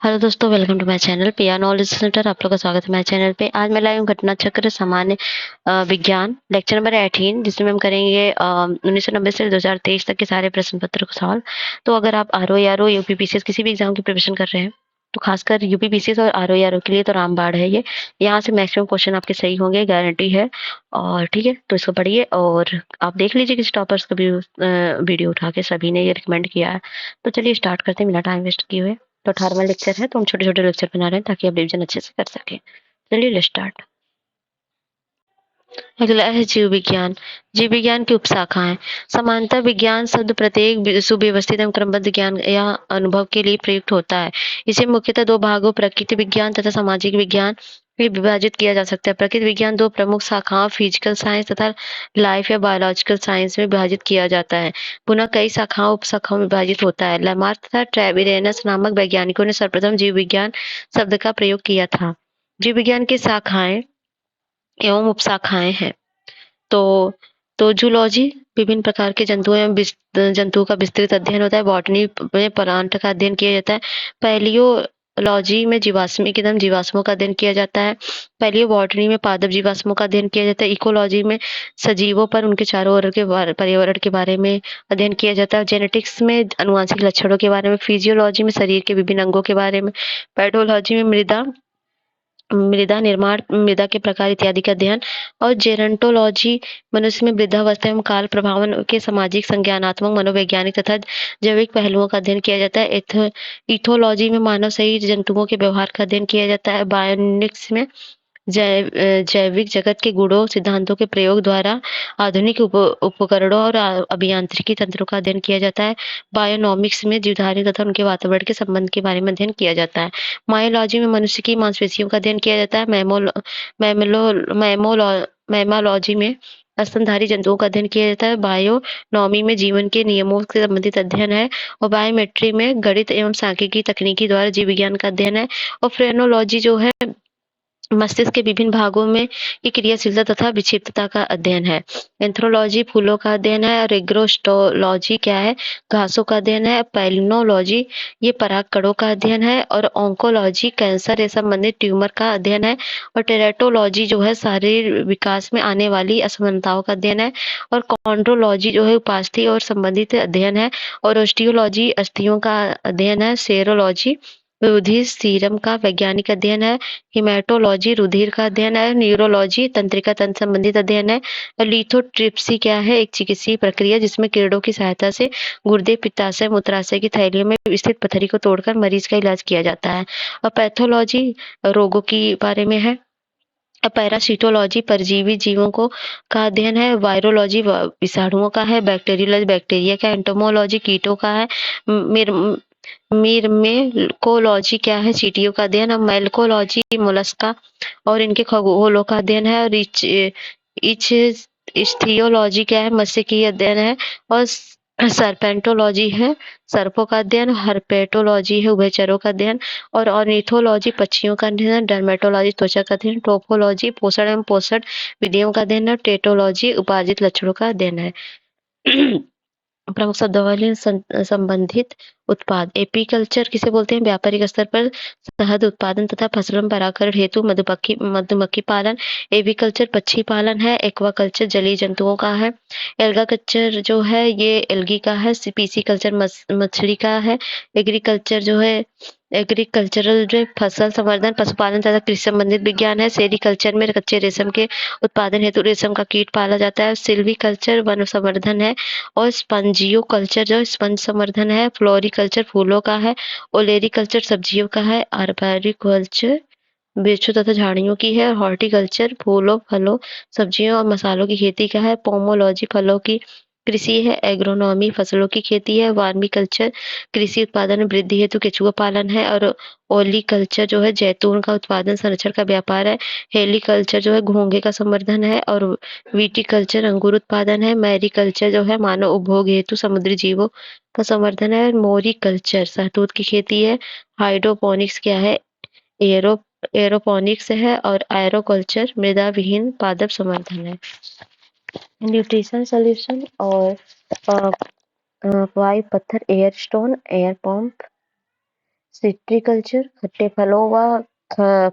Hello दोस्तों, welcome to my channel पिया knowledge centre. आप लोग का स्वागत है मेरे चैनल पे। आज मैं लाई हूँ घटना चक्र सामान्य विज्ञान लेक्चर नंबर 18, जिसमें हम करेंगे 1990 से 2023 तक के सारे प्रश्न पत्र को सॉल्व। तो अगर आप आरओ यूपीपीसीएस किसी भी एग्जाम की प्रिपरेशन कर रहे हैं, तो खासकर यूपीपीसीएस और आरओ के लिए तो रामबाण है ये। यहाँ से मैक्सिमम क्वेश्चन आपके सही होंगे, गारंटी है। और ठीक है, तो इसको पढ़िए और आप देख लीजिए किसी टॉपर्स का भी वीडियो उठा के, सभी ने ये रिकमेंड किया है। तो चलिए स्टार्ट करते हैं बिना टाइम वेस्ट किए हुए। तो 18वां लेक्चर है, तो हम छोटे-छोटे लेक्चर बना रहे हैं ताकि आप रिवीजन अच्छे से कर सकें। चलिए लेट्स स्टार्ट। अगला है जीव विज्ञान। जीव विज्ञान की उपशाखाएं। समानता विज्ञान शब्द प्रत्येक सुव्यवस्थित एवं क्रमबद्ध ज्ञान या अनुभव के लिए प्रयुक्त होता है। इसे मुख्यतः दो भागों प्रकृति विज्ञान तथा सामाजिक विज्ञान में विभाजित किया जा सकता है। प्रकृति विज्ञान दो प्रमुख शाखाओं फिजिकल साइंस तथा लाइफ या बायोलॉजिकल साइंस में विभाजित किया जाता है। पुनः कई शाखाओं उपशाखाओं में विभाजित होता है। लैमार्क तथा ट्रेविरेनस नामक वैज्ञानिकों ने सर्वप्रथम जीव विज्ञान शब्द का प्रयोग किया था। जीव विज्ञान की शाखाएं एवं उपशाखाएं हैं। तो जूलॉजी विभिन्न प्रकार के जंतुओं एवं जंतुओं का विस्तृत अध्ययन होता है। बॉटनी में प्लांट का अध्ययन किया जाता है। पैलियोलॉजी में जीवाश्मिक एवं जीवाश्मों का अध्ययन किया जाता है। पैलियोबॉटनी में पादप जीवाश्मों का अध्ययन किया जाता है। इकोलॉजी में सजीवों पर उनके चारों ओर के पर्यावरण के बारे में अध्ययन किया जाता है। जेनेटिक्स में अनुवांशिक लक्षणों के बारे में। फिजियोलॉजी में शरीर के विभिन्न अंगों के बारे में। पेडोलॉजी में मृदा मृदा निर्माण, मृदा के प्रकार इत्यादि का अध्ययन। और जेरंटोलॉजी मनुष्य में वृद्धावस्था एवं काल प्रभावन के सामाजिक, संज्ञानात्मक, मनोवैज्ञानिक तथा जैविक पहलुओं का अध्ययन किया जाता है। इथोलॉजी में मानव सहित जंतुओं के व्यवहार का अध्ययन किया जाता है। बायोनिक्स में जैविक जगत के गुणों सिद्धांतों के प्रयोग द्वारा आधुनिक उपकरणों और अभियांत्रिकी तंत्रों का अध्ययन किया जाता है। बायोनॉमिक्स में जीवधारियों तथा उनके वातावरण के संबंध के बारे में अध्ययन किया जाता है। मायोलॉजी में मनुष्य की मांसपेशियों का अध्ययन किया जाता है। मैमोलॉजी में स्तनधारी जंतुओं का अध्ययन किया जाता है। बायोनॉमी में जीवन के नियमों से संबंधित अध्ययन है। और बायोमेट्री में गणित एवं सांख्यिकी तकनीकी द्वारा जीव विज्ञान का अध्ययन है। और फ्रेनोलॉजी जो है मस्तिष्क के विभिन्न भागों में की क्रियाशीलता तथा विक्षिप्तता का अध्ययन है। एंथ्रोलॉजी फूलों का अध्ययन है। और एग्रोस्टोलॉजी क्या है? घासों का अध्ययन है। पैलिनोलॉजी ये परागकणों का अध्ययन है। और ऑन्कोलॉजी कैंसर से संबंधित ट्यूमर का अध्ययन है। और टेरेटोलॉजी जो है शारीर विकास में आने वाली असमानताओं का अध्ययन है। और कॉन्ड्रोलॉजी जो है उपास्थि और संबंधित अध्ययन है। और ऑस्टियोलॉजी अस्थियों का अध्ययन है। सेरोलॉजी रुधिर सीरम का वैज्ञानिक अध्ययन है। हिमेटोलॉजी रुधिर का अध्ययन है। न्यूरोलॉजी तंत्रिका तंत्र संबंधित अध्ययन है। और लिथोट्रिप्सी क्या है? एक चिकित्सीय प्रक्रिया जिसमें किरणों की सहायता से गुर्दे, पित्ताशय, मूत्राशय की थैलियों में स्थित पथरी को तोड़कर मरीज का इलाज किया जाता है। और पैथोलॉजी रोगों के बारे में है। पैरासिटोलॉजी परजीवी जीवों को का अध्ययन है। वायरोलॉजी विषाणुओं का है। बैक्टीरियोलॉजी बैक्टीरिया का। एंटोमोलॉजी कीटों का है। मिर मिरमेकोलॉजी क्या है? चींटियों का अध्ययन। और मेलकोलॉजी मोलस्का और इनके खगोलों का अध्ययन है। और इच इच्थियोलॉजी क्या है? मत्स्य की अध्ययन है। और सर्पेंटोलॉजी है सर्पों का अध्ययन। हर्पेटोलॉजी है उभयचरों का अध्ययन। और ऑर्निथोलॉजी पक्षियों का अध्ययन। डर्मेटोलॉजी त्वचा का अध्ययन। ट्रोपोलॉजी पोषण एवं पोषण विधियों का अध्ययन है। टेटोलॉजी उपार्जित लक्षणों का अध्ययन है। प्रमुख शब्दावली संबंधित उत्पाद। एपीकल्चर किसे बोलते हैं? व्यापारिक स्तर पर शहद उत्पादन तथा फसलों परागकरण हेतु मधुमक्खी पालन। एविकल्चर पक्षी पालन है। एक्वाकल्चर जलीय जंतुओं का है। एल्गाकल्चर जो है ये एल्गी का है। पीसी कल्चर मछली का है। एग्रीकल्चर जो है एग्रीकल्चरल जो फसल संवर्धन, पशुपालन तथा कृषि संबंधित विज्ञान है। सेरीकल्चर में कच्चे रेशम के उत्पादन हेतु रेशम का कीट पाला जाता है। सिल्वीकल्चर वन संवर्धन है। और स्पंजियो कल्चर जो स्पंज संवर्धन है। फ्लोरिकल्चर फूलों का है। ओलेरिकल्चर सब्जियों का है। आर्बोरिकल्चर वृक्षों तथा झाड़ियों की है। हॉर्टिकल्चर फूलों, फलों, सब्जियों और मसालों की खेती का है। पोमोलॉजी फलों की कृषि है। एग्रोनॉमी फसलों की खेती है। वार्मिकल्चर कृषि उत्पादन में वृद्धि हेतु केचुआ पालन है। और ओलिकल्चर जो है जैतून का उत्पादन संरक्षण का व्यापार है। हेलिकल्चर जो है घोंघे का संवर्धन है। और विटिकल्चर अंगूर उत्पादन है। मैरीकल्चर जो है मानव उपभोग हेतु समुद्री जीवों का संवर्धन है। मोरिकल्चर शहतूत की खेती है। हाइड्रोपोनिक्स क्या है? एरो एरोपोनिक्स है। और एरोकल्चर मृदा विहीन पादप संवर्धन है। न्यूट्रिशन सॉल्यूशन और वायु पत्थर, एयर स्टोन, एयर पंप, सिट्रीकल्चर खट्टे फलों व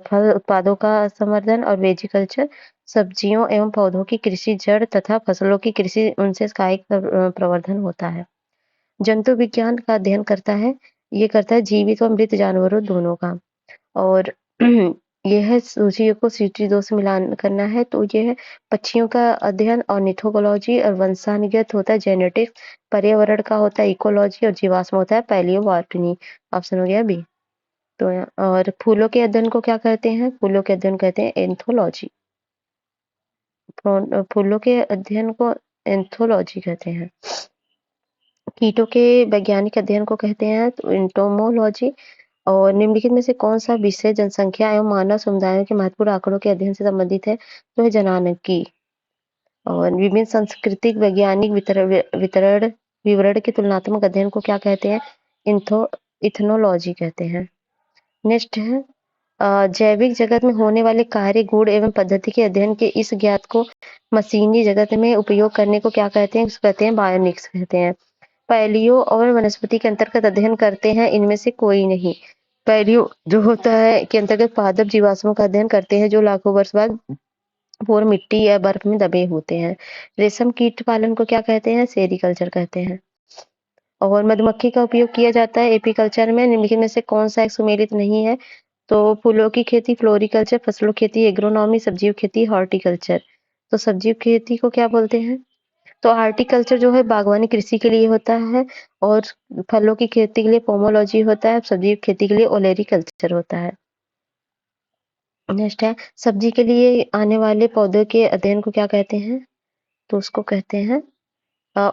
फल उत्पादों का संवर्धन और वेजिकल्चर सब्जियों एवं पौधों की कृषि जड़ तथा फसलों की कृषि उनसे कायिक प्रवर्धन होता है। जंतु विज्ञान का अध्ययन करता है, ये करता है जीवित व मृत जानवरों दोनों का। और यह सूचियों को सीटी2 से मिलान करना है तो यह पक्षियों का अध्ययन ऑर्निथोलॉजी और वंशानुगत होता है जेनेटिक्स, पर्यावरण का होता है इकोलॉजी और जीवाश्म होता है पैलियोबॉटनी। ऑप्शन हो गया बी। तो और फूलों के अध्ययन को क्या कहते हैं? फूलों के अध्ययन कहते हैं एंथोलॉजी। फूलों के अध्ययन को एंथोलॉजी कहते हैं। कीटों के वैज्ञानिक अध्ययन को कहते हैं तो एंटोमोलॉजी। और निम्नलिखित में से कौन सा विषय जनसंख्या एवं मानव समुदायों के महत्वपूर्ण आंकड़ों के अध्ययन से संबंधित है? तो है जनानकी। और विभिन्न सांस्कृतिक वैज्ञानिक वितरण विवरण के तुलनात्मक अध्ययन को क्या कहते हैं? इथनोलॉजी कहते हैं। नेक्स्ट है जैविक जगत में होने वाले कार्य गुण एवं पद्धति के अध्ययन के इस ज्ञात को मशीनी जगत में उपयोग करने को क्या कहते हैं? कहते हैं बायोनिक्स कहते हैं। पैलियो और वनस्पति के अंतर्गत अध्ययन करते हैं इनमें से कोई नहीं। पैलियो जो होता है के अंतर्गत पादप जीवाश्मों का अध्ययन करते हैं जो लाखों वर्ष बाद पूर्व मिट्टी या बर्फ में दबे होते हैं। रेशम कीट पालन को क्या कहते हैं? सेरीकल्चर कहते हैं। और मधुमक्खी का उपयोग किया जाता है एपीकल्चर में। निम्नलिखित में से कौन सा एक सुमेलित नहीं है? तो फूलों की खेती फ्लोरिकल्चर, फसलों की खेती एग्रोनॉमी, सब्जियों की खेती हॉर्टिकल्चर। तो सब्जियों की खेती को क्या बोलते हैं? तो हार्टिकल्चर जो है बागवानी कृषि के लिए होता है और फलों की खेती के लिए पोमोलॉजी होता है, सब्जी की खेती के लिए ओलेरिकल्चर होता है। नेक्स्ट है सब्जी के लिए आने वाले पौधों के अध्ययन को क्या कहते हैं? तो उसको कहते हैं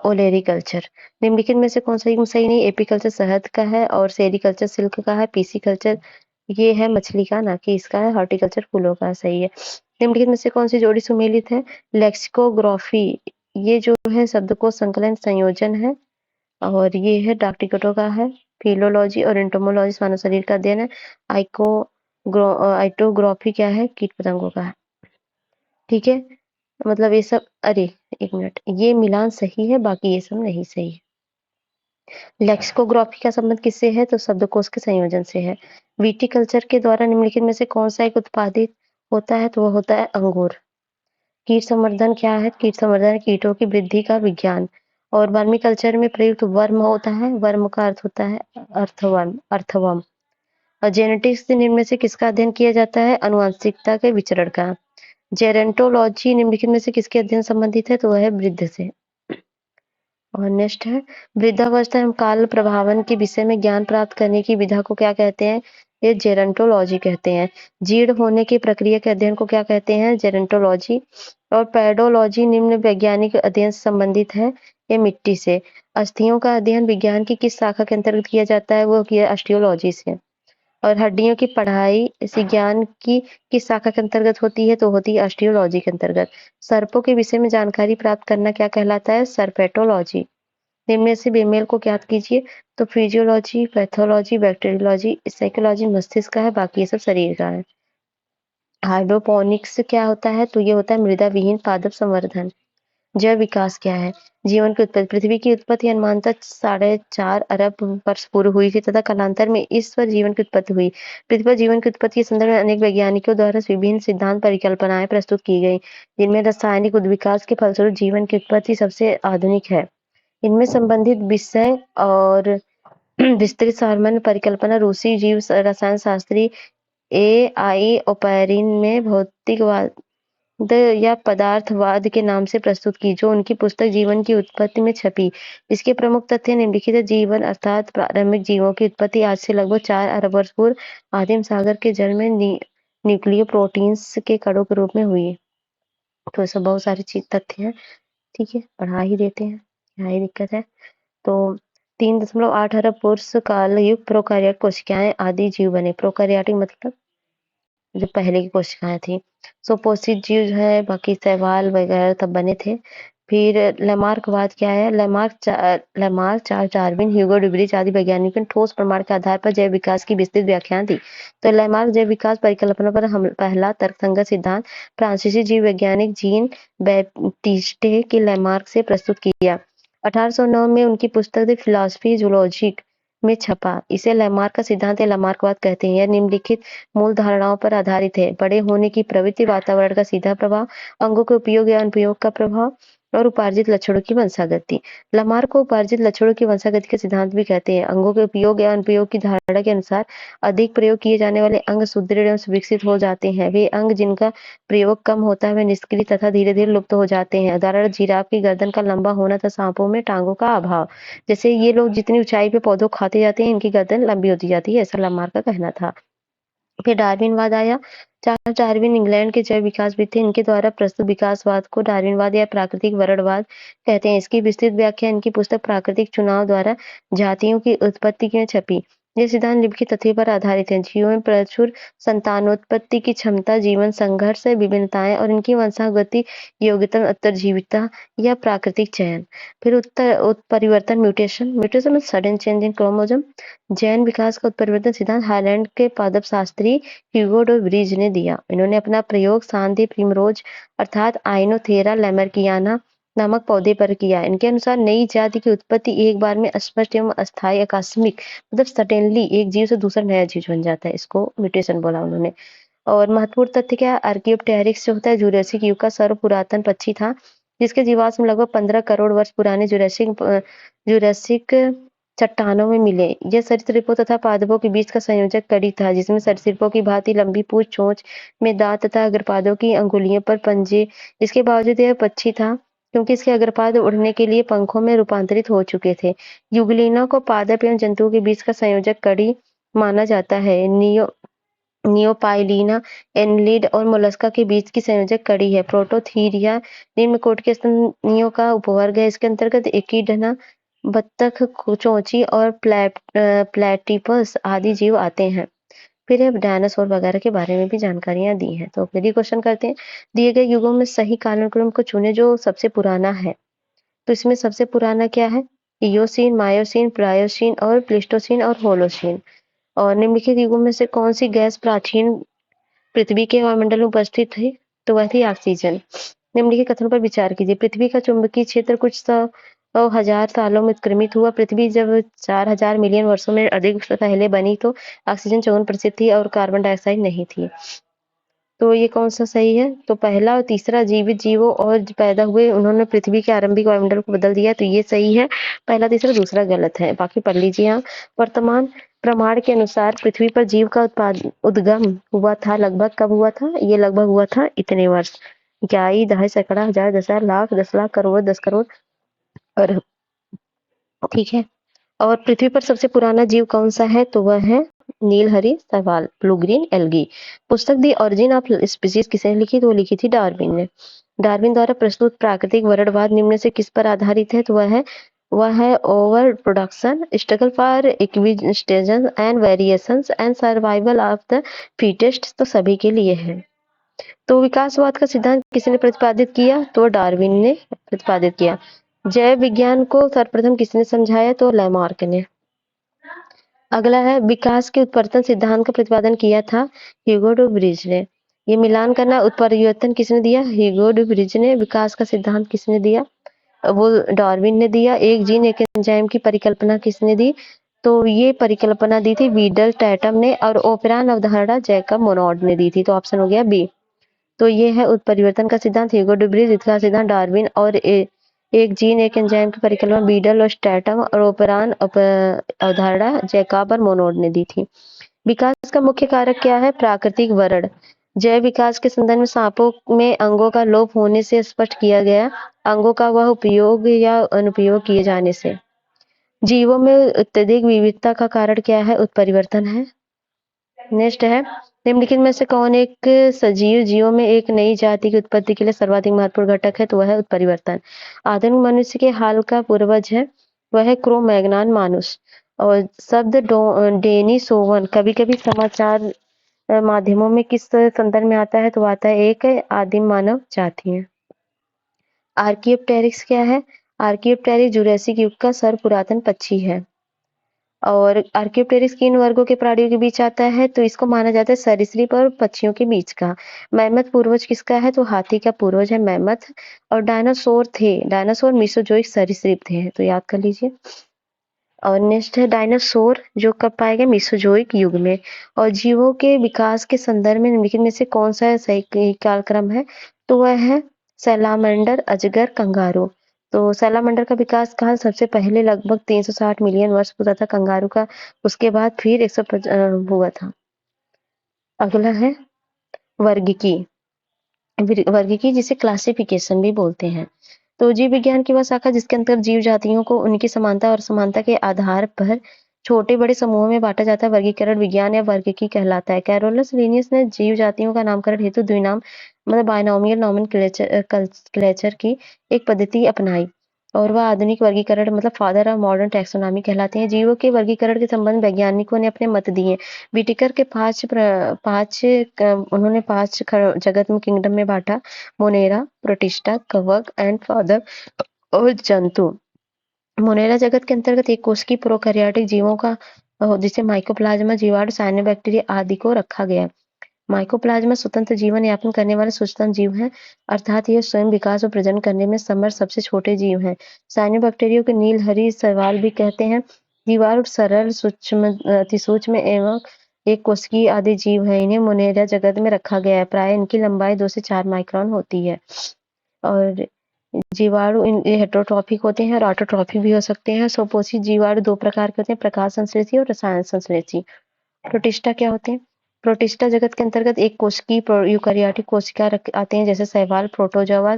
ओलेरिकल्चर। निम्नलिखित में से कौन सा सही नहीं? एपीकल्चर शहद का है और सेरिकल्चर सिल्क का है, पीसीकल्चर ये है मछली का ना कि इसका है, हॉर्टिकल्चर फूलों का सही है। निम्नलिखित में से कौन सी जोड़ी सुमेलित है? लेक्सिकोग्राफी ये जो है शब्दकोश संकलन संयोजन है और ये है डाक टिकटों का है। फिलोलॉजी और एंटोमोलॉजी मानव शरीर का अध्ययन है। आइटोग्राफी क्या है? कीट पतंगों का है। ठीक है, मतलब ये सब अरे एक मिनट, ये मिलान सही है, बाकी ये सब नहीं सही है। लेक्सिकोग्राफी का संबंध किससे है? तो शब्दकोश के संयोजन से है। विटिकल्चर के द्वारा निम्नलिखित में से कौन सा एक उत्पादित होता है? तो वह होता है अंगूर। कीट संवर्धन क्या है? कीट संवर्धन कीटों की वृद्धि का विज्ञान। और वर्मी कल्चर में प्रयुक्त वर्म होता है, वर्म का अर्थ होता है अर्थवर्म। और जेनेटिक्स निम्न में से किसका अध्ययन किया जाता है? अनुवांशिकता के विचरण का। जेरेंटोलॉजी निम्नलिखित में से किसके अध्ययन संबंधित है? तो वह है वृद्ध से। और नेक्स्ट है वृद्धावस्था एवं काल प्रभावन के विषय में ज्ञान प्राप्त करने की विधा को क्या कहते हैं? ये जेरेंटोलॉजी कहते हैं। जीर्ण होने की प्रक्रिया के अध्ययन को क्या कहते हैं? जेरेंटोलॉजी। और पैडोलॉजी निम्न वैज्ञानिक अध्ययन से संबंधित है, ये मिट्टी से। अस्थियों का अध्ययन विज्ञान की किस शाखा के अंतर्गत किया जाता है? वो किया ऑस्टियोलॉजी से। और हड्डियों की पढ़ाई इस विज्ञान की किस शाखा के अंतर्गत होती है? तो होती है ऑस्टियोलॉजी के अंतर्गत। सर्पों के विषय में जानकारी प्राप्त करना क्या कहलाता है? सर्पेटोलॉजी। निम्न में से बेमेल को ज्ञात कीजिए। तो फिजियोलॉजी, पैथोलॉजी, बैक्टीरियोलॉजी, साइकोलॉजी मस्तिष्क का है, बाकी ये सब शरीर का है। हाइड्रोपोनिक्स क्या होता है? तो ये होता है मृदा विहीन पादप संवर्धन। जैव विकास क्या है? जीवन की उत्पत्ति। पृथ्वी की उत्पत्ति अनुमानतः 4.5 अरब वर्ष पूर्व हुई थी तथा कालांतर में इस पर जीवन की उत्पत्ति हुई। पृथ्वी पर जीवन की उत्पत्ति के संदर्भ में अनेक वैज्ञानिकों द्वारा विभिन्न सिद्धांत परिकल्पनाएं प्रस्तुत की गई, जिनमें रासायनिक विकास के फलस्वरूप जीवन की उत्पत्ति सबसे आधुनिक है। इनमें संबंधित विषय और विस्तृत सामान्य परिकल्पना रूसी जीव रसायन शास्त्री ए.आई. ओपैरिन में भौतिकवाद या पदार्थवाद के नाम से प्रस्तुत की, जो उनकी पुस्तक जीवन की उत्पत्ति में छपी। इसके प्रमुख तथ्य निम्नलिखित है। जीवन अर्थात प्रारंभिक जीवों की उत्पत्ति आज से लगभग 4 अरब वर्ष पूर्व आदिम सागर के जल में न्यूक्लियो प्रोटीन्स के कणों के रूप में हुई। तो ऐसा बहुत सारी चीज तथ्य हैं। ठीक है, पढ़ा ही देते हैं, क्या ही दिक्कत है। तो 3.8 अरब वर्ष काल युग प्रोकार्योट कोशिकाएं आदि जीव बने। प्रोकार्योटिक मतलब जो पहले की कोशिकाएं थी। सुपोषित जीव जो है बाकी शैवाल वगैरह तब बने थे। फिर लैमार्कवाद क्या है? लैमार्क, डार्विन, ह्यूगो ड्यूबरिज आदि वैज्ञानिकों ने ठोस प्रमाण के आधार पर जैव विकास की विस्तृत व्याख्या दी। तो लैमार्क जैव विकास परिकल्पना पर पहला तर्कसंगत सिद्धांत फ्रांसीसी जीव वैज्ञानिक जीन बैप्टिस्टे के लैमार्क से प्रस्तुत किया। 1809 में उनकी पुस्तक द फिलॉसफी जूलॉजिक में छपा। इसे लैमार्क का सिद्धांत या लैमार्कवाद कहते हैं। यह निम्नलिखित मूल धारणाओं पर आधारित है: बड़े होने की प्रवृत्ति, वातावरण का सीधा प्रभाव, अंगों के उपयोग या अनुपयोग का प्रभाव और उपार्जित लक्षणों की वंशागति। लैमार्क को उपार्जित लक्षणों की वंशागति का सिद्धांत भी कहते हैं। अंगों के उपयोग या अनुपयोग की धारणा के अनुसार अधिक प्रयोग किए जाने वाले अंग सुदृढ़ एवं विकसित हो जाते हैं। वे अंग जिनका प्रयोग कम होता है वे निष्क्रिय तथा धीरे-धीरे लुप्त हो जाते हैं। उदाहरण: जिराफ की गर्दन का लंबा होना तथा सांपों में टांगों का अभाव। जैसे ये लोग जितनी ऊंचाई पे पौधों को खाते जाते हैं, इनकी गर्दन लंबी होती जाती है, ऐसा लैमार्क का कहना था। फिर डार्विनवाद आया। चार्ल्स डार्विन इंग्लैंड के जैव विकासविद थे। इनके द्वारा प्रस्तुत विकासवाद को डार्विनवाद या प्राकृतिक वर्णवाद कहते हैं। इसकी विस्तृत व्याख्या इनकी पुस्तक प्राकृतिक चुनाव द्वारा जातियों की उत्पत्ति में छपी। ये सिद्धांत निम्नलिखित तथ्यों पर आधारित है: जीवों में प्रचुर संतानोत्पत्ति की क्षमता, जीवन संघर्ष, विभिन्नताएं और इनकी वंशागति योग्यता, उत्तरजीविता या प्राकृतिक चयन। फिर उत्परिवर्तन, म्यूटेशन। म्यूटेशन में सडन चेंज इन क्रोमोसोम। जैन विकास का उत्परिवर्तन सिद्धांत हाईलैंड के पादपशास्त्री ह्यूगो डे व्रीज ने दिया। इन्होंने अपना प्रयोग सांदी प्रिमरोज अर्थात आइनोथेरा लैमर्कियाना नामक पौधे पर किया। इनके अनुसार नई जाति की उत्पत्ति एक बार में स्पष्ट एवं अस्थायी आकस्मिक मतलब सडनली एक जीव से दूसरा नया जीव बन जाता है, इसको म्यूटेशन बोला उन्होंने। और महत्वपूर्ण तथ्य क्या है? आर्कियोप्टेरिक्स जो होता है जुरासिक युग का सर्व पुरातन पक्षी था, जिसके जीवाश्म लगभग 15 करोड़ वर्ष पुराने जुरासिक चट्टानों में मिले। यह सरीसृपों तथा पादपों के बीच का संयोजक कड़ी था, जिसमें सरीसृपों की भांति लंबी पूंछ, चोंच में दांत तथा अग्रपादों की अंगुलियों पर पंजे। इसके बावजूद यह पक्षी था क्योंकि इसके अग्रपाद उड़ने के लिए पंखों में रूपांतरित हो चुके थे। युगलिनों को पादप एवं जंतुओं के बीच का संयोजक कड़ी माना जाता है। नियोपाइलीना, एनलिड और मोलस्का के बीच की संयोजक कड़ी है। प्रोटोथीरिया निम्न कोटि के स्तनियों का उपवर्ग है। इसके अंतर्गत एकिडना, बत्तख, चोंची और प्लेटिपस आदि जीव आते हैं। फिर ये डायनासोर वगैरह के बारे में भी जानकारियां दी हैं। तो फिर ये क्वेश्चन करते हैं, दिए गए युगों में सही कालक्रम को चुने जो सबसे पुराना है। तो इसमें सबसे पुराना क्या है? इयोसीन, मायोसीन, प्रायोसीन और प्लीस्टोसीन और होलोसीन। और निम्नलिखित युगों में से कौन सी गैस प्राचीन पृथ्वी के वायुमंडल में उपस्थित थी? तो वह थी ऑक्सीजन। निम्नलिखित कथनों पर विचार कीजिए। पृथ्वी का चुंबकीय क्षेत्र कुछ 100 हजार सालों में उत्क्रमित हुआ। पृथ्वी जब 4000 मिलियन वर्षों में अधिक पहले बनी तो ऑक्सीजन 54% थी और कार्बन डाइऑक्साइड नहीं थी। तो ये कौन सा सही है? तो पहला और तीसरा जीवित जीवों और पैदा हुए उन्होंने पृथ्वी के आरंभिक वायुमंडल को बदल दिया, तो ये सही है। पहला तीसरा, दूसरा गलत है। बाकी पढ़ लीजिए आप। वर्तमान प्रमाण के अनुसार पृथ्वी पर जीव का उद्गम हुआ था लगभग कब हुआ था? ये लगभग हुआ था इतने वर्ष, इकाई, दहाई, सैकड़ा, हजार, 10,000, लाख, 10 लाख, करोड़, 10 करोड़ और ठीक है। और पृथ्वी पर सबसे पुराना जीव कौन सा है? तो वह है नीलहरी शैवाल, ब्लू ग्रीन एल्गी। पुस्तक दी ओरिजिन ऑफ स्पीसीज किसने लिखी? तो वो लिखी थी डार्विन ने। डार्विन द्वारा प्रस्तुत प्राकृतिक वर्णवाद निम्न से किस पर आधारित है? तो वह है over production, struggle for existence and variations and survival of the fittest. तो सभी के लिए है। तो विकासवाद का सिद्धांत किसने प्रतिपादित किया? तो डार्विन ने प्रतिपादित किया। जैव विज्ञान को सर्वप्रथम किसने समझाया? तो लैमार्क ने। अगला है, विकास के उत्परिवर्तन सिद्धांत का प्रतिपादन किया था ह्यूगो डे व्रीज ने। ये मिलान करना उत्परिवर्तन किसने दिया? ह्यूगो डे व्रीज ने। विकास का सिद्धांत किसने दिया? वो डार्विन ने दिया। एक जीन एक एंजाइम की परिकल्पना किसने दी? तो ये परिकल्पना दी थी वीडल टैटम ने। और ओपेरान अवधारणा जैकब मोनोड ने दी थी। तो ऑप्शन हो गया बी। तो ये है उत्परिवर्तन का सिद्धांत ह्यूगो डे व्रीज, इसका सिद्धांत डार्विन और एक जीन एक एंजाइम की परिकल्पना बीडल और स्टैटम और ओपेरान अवधारणा जैकब और मोनोड ने दी थी। विकास का मुख्य कारक क्या है? प्राकृतिक वर्ण। जैव विकास के संदर्भ में सांपों में अंगों का लोप होने से स्पष्ट किया गया, अंगों का वह उपयोग या अनुपयोग किए जाने से। जीवों में अत्यधिक विविधता का कारण क्या है? उत्परिवर्तन है। नेक्स्ट है, निम्नलिखित में से कौन एक सजीव जीवों में एक नई जाति की उत्पत्ति के लिए सर्वाधिक महत्वपूर्ण घटक है? तो वह है उत्परिवर्तन। आधुनिक मनुष्य के हाल का पूर्वज है, वह है क्रो-मैग्नन मानुस। और शब्द डेनिसोवन कभी कभी समाचार माध्यमों में किस संदर्भ में आता है? तो आता है एक आदिम मानव जाति है। आर्कियोप्टेरिक्स क्या है? आर्कियोप्टेरिक्स जुरासिक युग का सर्व पुरातन पक्षी है। और आर्कियोप्टेरिक्स किन वर्गों के प्राणियों के बीच आता है? तो इसको माना जाता है सरीसृप और पक्षियों के बीच का। मैमथ पूर्वज किसका है? तो हाथी का पूर्वज है मैमथ। और डायनासोर थे, डायनासोर मीसोजोइक सरीसृप थे, तो याद कर लीजिए। और नेक्स्ट है डायनासोर, जो कब पाए गए? मेसोजोइक युग में। और जीवों के विकास के संदर्भ में निम्नलिखित में से कौन सा सही कालक्रम है? तो वह है सैलामेंडर, अजगर, कंगारू। तो सैलामेंडर का विकास काल सबसे पहले लगभग 360 मिलियन वर्ष पूरा था, कंगारू का उसके बाद फिर 150 हुआ था। अगला है वर्गीकी। वर्गीकी जिसे क्लासिफिकेशन भी बोलते हैं। तो जीव विज्ञान की वह शाखा जिसके अंतर्गत जीव जातियों को उनकी समानता और असमानता के आधार पर छोटे बड़े समूहों में बांटा जाता है। वर्गीकरण विज्ञान या वर्गीकी कहलाता है। कैरोलस लिनियस ने जीव जातियों का नामकरण हेतु द्विनाम मतलब बायनोमियल नोमेनक्लेचर की एक पद्धति अपनाई और वह आधुनिक वर्गीकरण मतलब फादर ऑफ मॉडर्न टैक्सोनॉमी कहलाते हैं। जीवों के वर्गीकरण के संबंध में वैज्ञानिकों ने अपने मत दिए। विटिकर के उन्होंने 5 जगत में किंगडम में बांटा: मोनेरा, प्रोटिस्टा, कवक एंड फादर और जंतु। मोनेरा जगत के अंतर्गत एक कोशिकीय प्रोकैरियोटिक जीवों का जिसे माइकोप्लाज्मा, जीवाणु, साइनोबैक्टीरिया आदि को रखा गया। माइकोप्लाज्मा स्वतंत्र जीवन यापन करने वाले सूक्ष्म जीव हैं, अर्थात ये स्वयं विकास और प्रजनन करने में समर्थ सबसे छोटे जीव हैं। साइनोबैक्टीरिया को नीलहरी शैवाल भी कहते हैं। जीवाणु सरल, अतिसूक्ष्म एवं एक कोशिकीय आदि जीव हैं। इन्हें मोनेरा जगत में रखा गया है। प्राय इनकी लंबाई 2 से 4 माइक्रोन होती है। और जीवाणु हेटेरोट्रॉफिक होते हैं और ऑटोट्रॉफिक भी हो सकते हैं। स्वपोषी जीवाणु 2 प्रकार के होते हैं: प्रकाश संश्लेषी और रसायन संश्लेषी। प्रोटिस्टा क्या होते हैं? प्रोटिस्टा जगत के अंतर्गत एक कोशिकीय यूकेरियोटिक कोशिका आते हैं, जैसे शैवाल, प्रोटोजोआ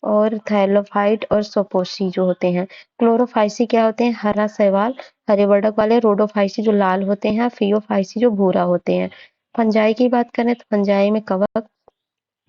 और थैलोफाइट और स्वपोषी जो होते हैं। क्लोरोफाइसी क्या होते हैं? हरा शैवाल, हरे वर्णक वाले। रोडोफाइसी जो लाल होते हैं, फियोफाइसी जो भूरा होते हैं। फंजाई की बात करें तो फंजाई में कवक,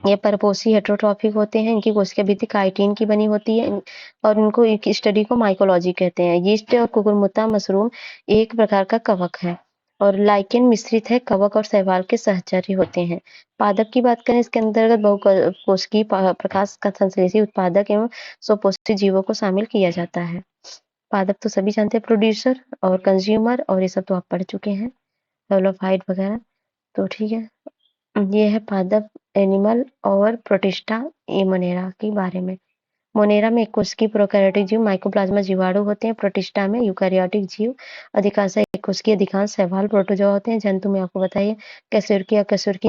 ये परपोषी हेटेरोट्रॉफिक होते हैं। इनकी कोशिका भित्ति काइटिन की बनी होती है और इनको एक स्टडी को माइकोलॉजी कहते हैं। यीस्ट और कुकुरमुत्ता मशरूम एक प्रकार का कवक है और लाइकेन मिश्रित है। कवक और शैवाल के सहचर्य होते हैं। पादप की बात करें, इसके अंतर्गत बहुकोशिकीय प्रकाश का संश्लेषी उत्पादक एवं स्वपोषी जीवों को शामिल किया जाता है। पादप तो सभी जानते हैं, प्रोड्यूसर और कंज्यूमर, और ये सब तो आप पढ़ चुके हैं, हेलोफाइट वगैरह। तो ठीक है, ये है पादप, एनिमल और प्रोटिस्टा ये मोनेरा के बारे में। मोनेरा में एक कोशिकीय प्रोकैरियोटिक जीव माइकोप्लाज्मा जीवाणु होते हैं। प्रोटिस्टा में यूकेरियोटिक जीव अधिकांश एक कोशिकीय, अधिकांश शैवाल, प्रोटोजोआ होते हैं। जंतु में आपको बताइए कशेरुकी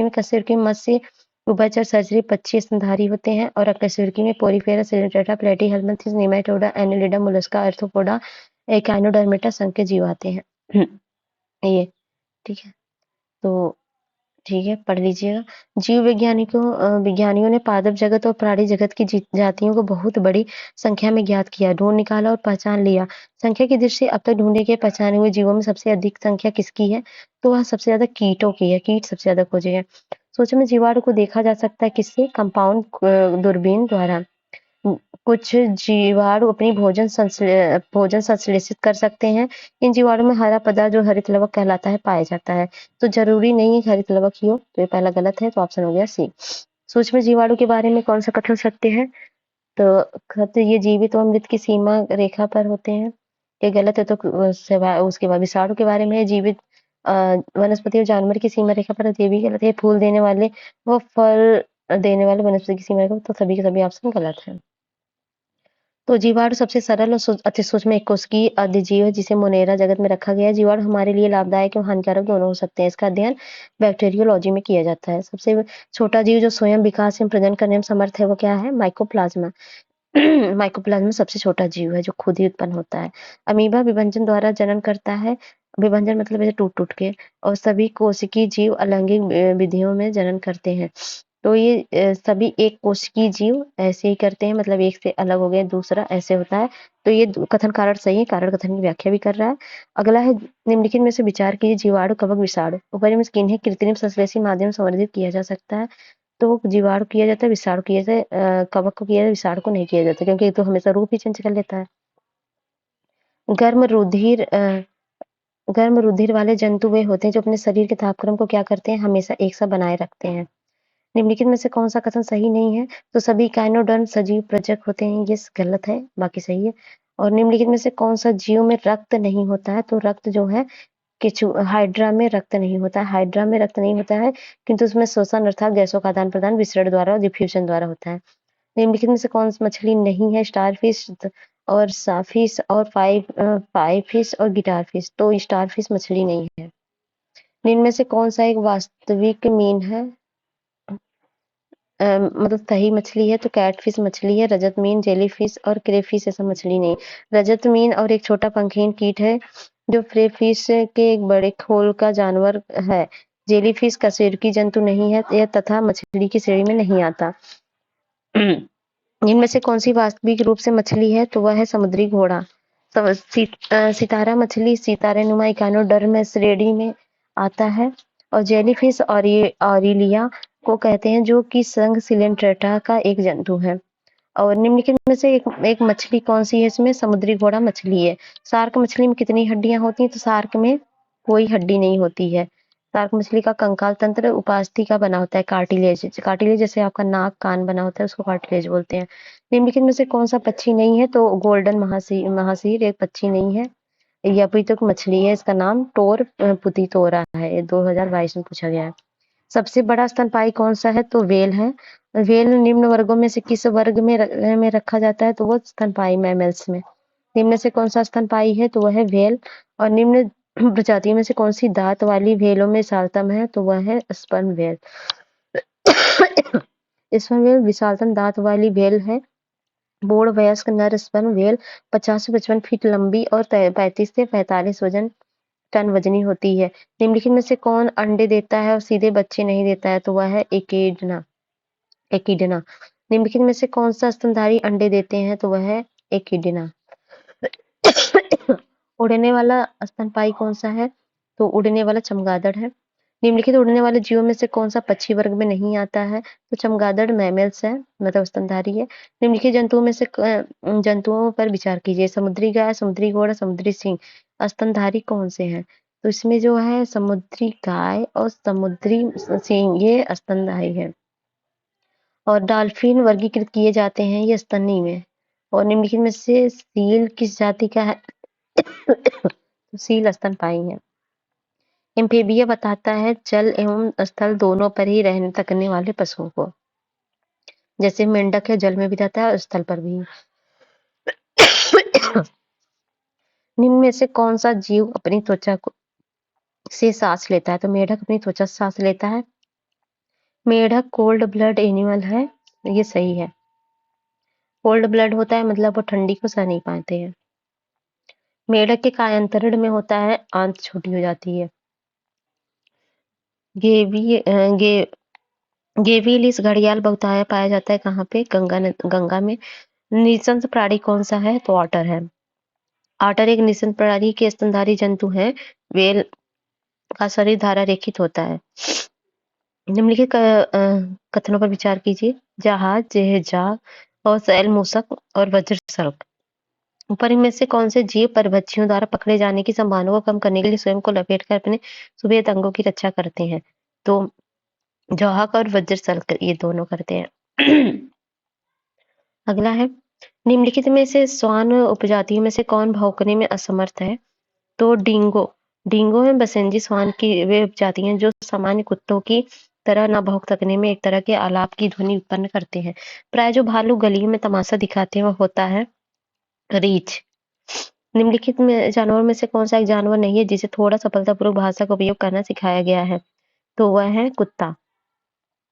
में कशेरुकी मत्स्य उभयचर सरीसृप पक्षी स्तनधारी होते हैं और अकशेरुकी में Porifera, Coelenterata, Platyhelminthes, Nematoda, Annelida, Mollusca, Arthropoda, Echinodermata संघ के जीव आते हैं। ये ठीक है, तो ठीक है, पढ़ लीजिएगा। जीव विज्ञानियों ने पादप जगत और प्राणी जगत की जातियों को बहुत बड़ी संख्या में ज्ञात किया, ढूंढ निकाला और पहचान लिया। संख्या की दृष्टि से अब तक ढूंढे गए पहचाने हुए जीवों में सबसे अधिक संख्या किसकी है? तो वह सबसे ज्यादा कीटों की है। कीट सबसे ज्यादा खोजे गए। सूक्ष्म जीवाणु को देखा जा सकता है किससे? कंपाउंड दूरबीन द्वारा। कुछ जीवाणु अपनी भोजन संश्लेषित कर सकते हैं। इन जीवाणु में हरा पदार्थ जो हरित लवक कहलाता है पाया जाता है। तो जरूरी नहीं है कि हरित लवक ही हो, तो ये पहला गलत है, तो ऑप्शन हो गया सी। सूक्ष्म जीवाणु के बारे में कौन सा कथन सत्य है? तो कहते ये जीवित व मृत की सीमा रेखा पर होते हैं, ये गलत है। तो उसके बाद विषाणु के बारे में जीवित वनस्पति और जानवर की सीमा रेखा पर, ये भी गलत है। फूल देने वाले व फल देने वाले वनस्पति की सीमा रेखा, तो सभी के सभी ऑप्शन गलत है। तो जीवाणु सबसे सरल और अति सूक्ष्म एक कोशिकीय अधिजीव है जिसे मोनेरा जगत में रखा गया है। जीवाणु हमारे लिए लाभदायक एवं हानिकारक दोनों हो सकते हैं। इसका अध्ययन बैक्टीरियोलॉजी में किया जाता है। सबसे छोटा जीव जो स्वयं विकास एवं प्रजनन करने में समर्थ है वो क्या है? माइकोप्लाज्मा। माइकोप्लाज्मा सबसे छोटा जीव है जो खुद ही उत्पन्न होता है। अमीबा विभंजन द्वारा जनन करता है। विभंजन मतलब ऐसे टूट टूट के, और सभी कोशिकीय जीव अलैंगिक विधियों में जनन करते हैं। तो ये सभी एक कोशिकीय जीव ऐसे ही करते हैं, मतलब एक से अलग हो गए, दूसरा ऐसे होता है। तो ये कथन कारण सही है, कारण कथन की व्याख्या भी कर रहा है। अगला है निम्नलिखित में से विचार कीजिए, जीवाणु, कवक, विषाणु ऊपर में किन्हें कृत्रिम संश्लेषी माध्यम से संवर्धित किया जा सकता है? तो जीवाणु किया जाता है, विषाणु किया जाता है, कवक को किया जाता है, विषाणु को नहीं किया जाता, क्योंकि ये तो हमेशा रूप ही चेंज कर लेता है। गर्म रुधिर वाले जंतु वे होते हैं जो अपने शरीर के तापक्रम को क्या करते हैं? हमेशा एक सा बनाए रखते हैं। निम्नलिखित में से कौन सा कथन सही नहीं है? तो सभी काइनोडर्म सजीव प्रजक होते हैं, ये गलत है, बाकी सही है। और निम्नलिखित में से कौन सा जीव में रक्त नहीं होता है? तो रक्त जो है हाइड्रा में रक्त नहीं होता है। हाइड्रा में रक्त नहीं होता है, किंतु उसमें श्वसन अर्थात गैसों का आदान प्रदान विसरण द्वारा और डिफ्यूजन द्वारा होता है। निम्नलिखित में से कौन सी मछली नहीं है? स्टारफिश, और साफिश और पाई फिश और गिटार फिश। तो स्टार फिश मछली नहीं है। इनमें से कौन सा एक वास्तविक मीन है? मतलब सही मछली है तो कैटफिश मछली है, रजत मीन, जेलीफिश और क्रेफिश ऐसा मछली नहीं। रजत मीन और एक छोटा पंखीन कीट है जो फ्रेफिश के एक बड़े खोल का जानवर है। जेलीफिश कशेरुकी जंतु नहीं है यह तथा मछली की श्रेणी में नहीं आता। इनमें से कौन सी वास्तविक रूप से मछली है? तो वह है समुद्री घोड़ा। सितारा मछली सितारे-नुमा इकानोडर्म श्रेणी में आता है और जेलीफिश ऑरिलिया को कहते हैं जो कि संघ सिलेंट्रेटा का एक जंतु है। और निम्नलिखित में से एक मछली कौन सी है? इसमें समुद्री घोड़ा मछली है। शार्क मछली में कितनी हड्डियां होती हैं? तो शार्क में कोई हड्डी नहीं होती है। शार्क मछली का कंकाल तंत्र उपास्थि का बना होता है, कार्टिलेज। कार्टिलेज जैसे आपका नाक कान बना होता है उसको कार्टिलेज बोलते हैं। निम्नलिखित में से कौन सा पक्षी नहीं है? तो गोल्डन महासीर एक पक्षी नहीं है। यह अभी तक मछली है, इसका नाम टोर पुतितोरा है। ये 2022 में पूछा गया है। सबसे बड़ा स्तनपायी कौन सा है? तो व्हेल है। व्हेल निम्न वर्गों में से किस वर्ग में रखा जाता है? तो वो स्तनपायी मैमल्स में। निम्न से कौन सा स्तनपायी है? तो वह है व्हेल। और निम्न प्रजातियों में से कौन सी दांत वाली व्हेलों में विशालतम है? तो वह है स्पर्म व्हेल। स्पर्म व्हेल विशालतम दांत वाली व्हेल है। बोड़ वयस्क नर स्पर्म व्हेल 50 से 55 फीट लंबी और 35 से 45 टन वजनी होती है। निम्नलिखित में से कौन अंडे देता है और सीधे बच्चे नहीं देता है? तो वह है एकिडना। एकिडना। निम्नलिखित में से कौन सा स्तनधारी अंडे देते हैं? तो वह है एकिडना। उड़ने वाला स्तनपायी कौन सा है? तो उड़ने वाला चमगादड़ है। निम्नलिखित उड़ने वाले जीवों में से कौन सा पक्षी वर्ग में नहीं आता है? तो चमगादड़ मैमल्स है, मतलब स्तनधारी है। निम्नलिखित जंतुओं में से जंतुओं पर विचार कीजिए। समुद्री गाय, समुद्री घोड़ा, समुद्री सिंह स्तनधारी कौन से हैं? तो इसमें जो है समुद्री गाय और समुद्री सिंह ये स्तनधारी है। और डॉल्फिन वर्गीकृत किए जाते हैं ये स्तनी में। और निम्नलिखित में से सील किस जाति का है? सील स्तनपायी है। एम्फीबिया बताता है जल एवं स्थल दोनों पर ही रहने सकने वाले पशुओं को। जैसे मेंढक है, जल में भी रहता है और स्थल पर भी। निम्न में से कौन सा जीव अपनी त्वचा से सांस लेता है? तो मेढक अपनी त्वचा से सांस लेता है। मेढक कोल्ड ब्लड एनिमल है, ये सही है। कोल्ड ब्लड होता है मतलब वो ठंडी को सह नहीं पाते हैं। मेढक के कायांतरण में होता है आंत छोटी हो जाती है। गेविलिस घड़ियाल बहुतायत पाया जाता है कहाँ पे? गंगा में। निशंस प्राणी कौन सा है? तो ऑटर है। ऑटर एक निशंस प्राणी के स्तनधारी जंतु है। व्हेल का शरीर धारा रेखित होता है। निम्नलिखित कथनों पर विचार कीजिए। जहाज, जहाज और शैल मूषक और वज्र सर्प। ऊपर इनमें से कौन से जीव परभक्षियों द्वारा पकड़े जाने की संभावना को कम करने के लिए स्वयं को लपेटकर अपने सुवेद अंगों की रक्षा करते हैं? तो जौहक और वज्र सर्प ये दोनों करते हैं। अगला है निम्नलिखित में से श्वान उपजातियों में से कौन भौंकने में असमर्थ है? तो डींगो। डींगो में बसेंजी श्वान की वे उपजाति हैं जो सामान्य कुत्तों की तरह न भौंक सकने में एक तरह के आलाप की ध्वनि उत्पन्न करते हैं। प्राय जो भालू गलियों में तमाशा दिखाते हैं वह होता है रीछ। निम्नलिखित में जानवर में से कौन सा एक जानवर नहीं है जिसे थोड़ा सफलतापूर्वक भाषा का उपयोग करना सिखाया गया है? तो वह है कुत्ता।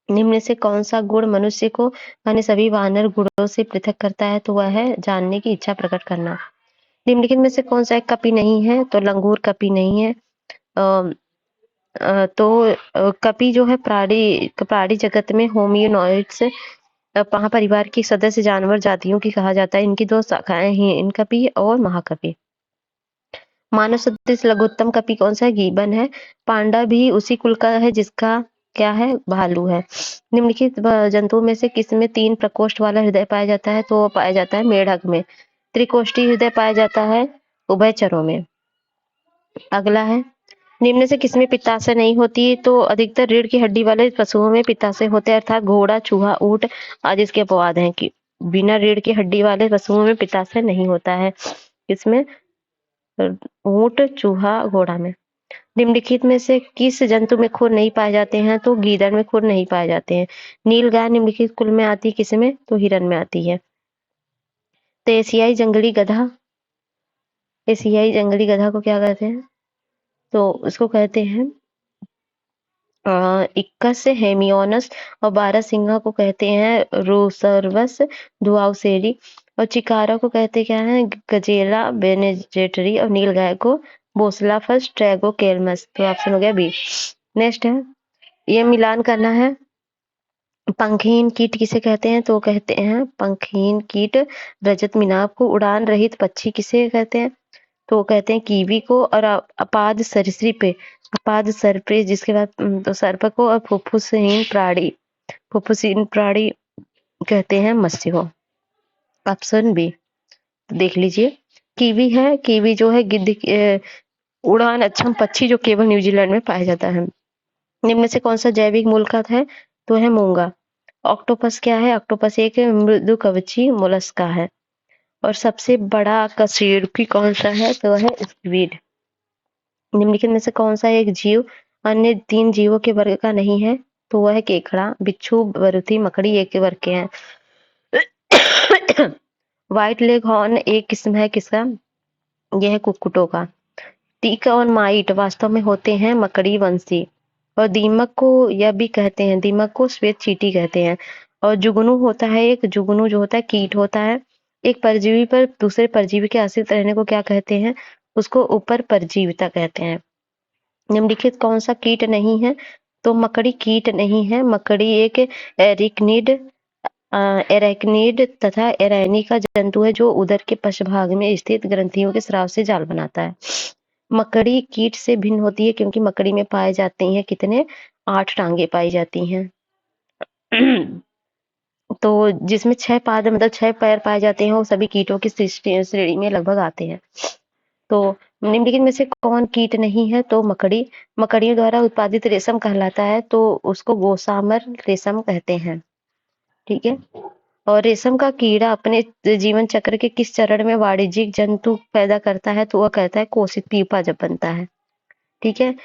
निम्न में से कौन सा गुण मनुष्य को अन्य सभी वानर गुणों से पृथक करता है? तो वह है जानने की इच्छा प्रकट करना। निम्नलिखित में से कौन सा एक कपी नहीं है? तो लंगूर कपी नहीं है। कपी जो है प्राणी जगत में होमियोनॉइड्स परिवार की सदस्य जानवर जातियों की कहा जाता है। इनकी दो शाखाएं हैं, इनकपी और महाकपी। मानव सदृश लघुत्तम कपी कौन सा है? गिबन है। पांडा भी उसी कुल का है जिसका क्या है? भालू है। निम्नलिखित जंतुओं में से किस में 3 प्रकोष्ठ वाला हृदय पाया जाता है? तो पाया जाता है मेढक में। त्रिकोष्ठी हृदय पाया जाता है उभयचरों में। अगला है निम्न से किसमें पित्ताशय नहीं होती? तो अधिकतर रीढ़ की हड्डी वाले पशुओं में पित्ताशय होते हैं, अर्थात घोड़ा, चूहा, ऊंट आदि इसके अपवाद हैं कि बिना रीढ़ की हड्डी वाले पशुओं में पित्ताशय नहीं होता है। इसमें ऊंट, चूहा, घोड़ा में। निम्नलिखित में से किस जंतु में खुर नहीं पाए जाते हैं? तो गीदड़ में खुर नहीं पाए जाते हैं। नील गाय निम्नलिखित कुल में आती है किसमें? तो हिरण में आती है। तो एशियाई जंगली गधा को क्या कहते हैं? तो उसको कहते हैं इक्कस हेमियोनस, और बारहसिंगा को कहते हैं रोसर्वस दुआउसेरी, और चिकारा को कहते क्या है? गजेला बेनेजेटरी, और नीलगाय को बोसलाफस ट्रैगोकेलमस। तो ऑप्शन हो गया बी। नेक्स्ट है, ये मिलान करना है। पंखहीन कीट किसे कहते हैं? तो कहते हैं पंखहीन कीट रजत मीनार को। उड़ान रहित पक्षी किसे कहते हैं? तो कहते हैं कीवी को। और अपाद सरीसृप जिसके बाद तो सर्प को। और फुफ्फुसहीन प्राणी कहते हैं मत्स्य को। Option B. देख लीजिए, कीवी है, कीवी जो है उड़ान अक्षम पक्षी जो केवल न्यूजीलैंड में पाया जाता है। निम्न में से कौन सा जैविक मूलकत है? तो है मूंगा। ऑक्टोपस क्या है? ऑक्टोपस एक मृदुकवची मोलस्का है। और सबसे बड़ा कशेरुकी कौन सा है? तो है स्क्विड। निम्नलिखित में से कौन सा एक जीव अन्य 3 जीवों के वर्ग का नहीं है? तो वह है केकड़ा, बिच्छू, बरूथी, मकड़ी एक के वर्ग के हैं। व्हाइट लेग हॉर्न एक किस्म है किसका? यह है कुक्कुटों का। टिक और माइट वास्तव में होते हैं मकड़ी वंशी। और दीमक को यह भी कहते हैं, दीमक को श्वेत चींटी कहते हैं। और जुगनू होता है, एक जुगनू जो होता है कीट होता है। एक परजीवी पर दूसरे परजीवी के आश्रित रहने को क्या कहते हैं? उसको उपर परजीविता कहते हैं। निम्नलिखित कौन सा कीट नहीं है? तो मकड़ी कीट नहीं है। मकड़ी एक एराक्निड तथा एरानी का जंतु है जो उदर के पश्चभाग में स्थित ग्रंथियों के स्राव से जाल बनाता है। मकड़ी कीट से भिन्न होती है क्योंकि मकड़ी में पाए जाते हैं कितने? 8 टांगे पाई जाती हैं। तो जिसमें 6 पाद मतलब 6 पैर पाए जाते हैं वो सभी कीटों की श्रेणी में लगभग आते हैं। तो निम्नलिखित में से कौन कीट नहीं है? तो मकड़ी। मकड़ियों द्वारा उत्पादित रेशम कहलाता है तो उसको गोसामर रेशम कहते हैं। ठीक है। और रेशम का कीड़ा अपने जीवन चक्र के किस चरण में वाणिज्यिक जंतु पैदा करता है? तो वह कहता है कोशित प्यूपा जब बनता है। ठीक है।